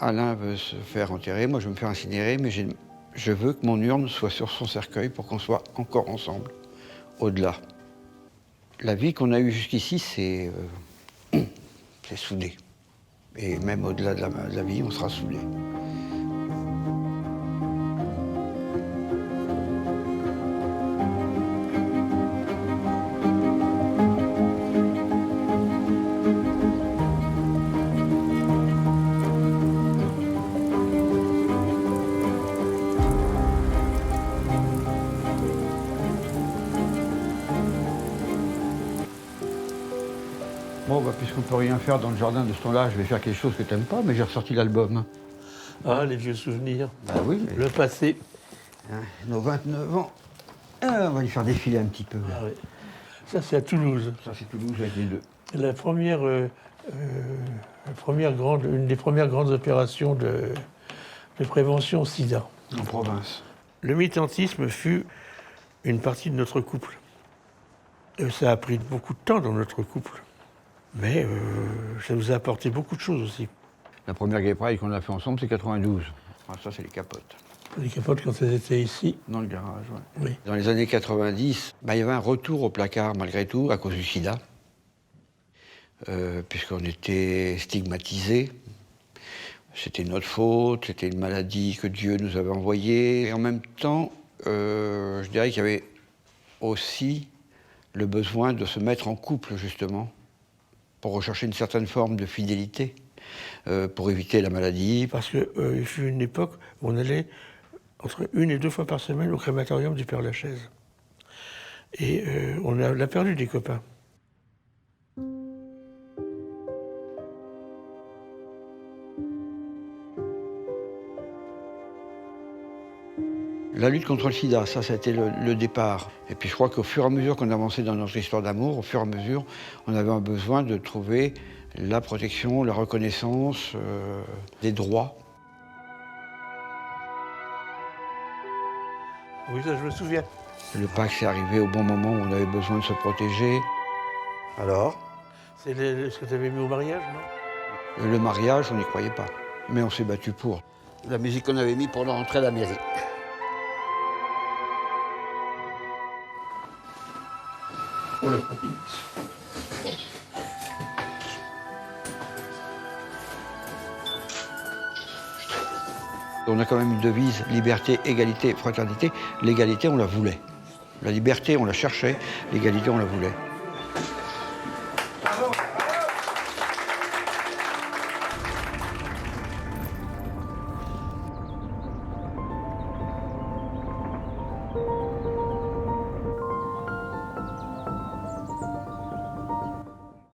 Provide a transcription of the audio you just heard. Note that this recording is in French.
Alain veut se faire enterrer, moi je veux me faire incinérer, mais je veux que mon urne soit sur son cercueil pour qu'on soit encore ensemble, au-delà. La vie qu'on a eue jusqu'ici, c'est soudé. Et même au-delà de la vie, on sera soudés. Bon, bah, puisqu'on peut rien faire dans le jardin de ce temps-là, je vais faire quelque chose que t'aimes pas, mais j'ai ressorti l'album. Ah, les vieux souvenirs. Bah oui. Mais... Le passé. Hein, nos 29 ans. Ah, on va lui faire défiler un petit peu. Ah, oui. Ça, c'est à Toulouse. Ça, c'est Toulouse avec les deux. Une des premières grandes opérations de prévention sida. En province. Le militantisme fut une partie de notre couple. Ça a pris beaucoup de temps dans notre couple. Mais ça nous a apporté beaucoup de choses aussi. La première Gay Pride qu'on a fait ensemble, c'est 92. Ah, ça, c'est les capotes. Les capotes, quand elles étaient ici. Dans le garage, ouais. Oui. Dans les années 90, il y avait un retour au placard, malgré tout, à cause du sida. Puisqu'on était stigmatisés. C'était notre faute, c'était une maladie que Dieu nous avait envoyée. Et en même temps, je dirais qu'il y avait aussi le besoin de se mettre en couple, justement, pour rechercher une certaine forme de fidélité, pour éviter la maladie. Parce qu'il fut une époque où on allait entre 1 et 2 fois par semaine au crématorium du Père-Lachaise. Et on a perdu des copains. La lutte contre le sida, ça a été le départ. Et puis je crois qu'au fur et à mesure qu'on avançait dans notre histoire d'amour, au fur et à mesure, on avait un besoin de trouver la protection, la reconnaissance, des droits. Oui, ça, je me souviens. Le Pax est arrivé au bon moment où on avait besoin de se protéger. Alors? C'est ce que tu avais mis au mariage, non? Le mariage, on n'y croyait pas. Mais on s'est battu pour. La musique qu'on avait mis pour l'entrée à la mairie. Oh là. On a quand même une devise, liberté, égalité, fraternité. L'égalité, on la voulait. La liberté, on la cherchait. L'égalité, on la voulait.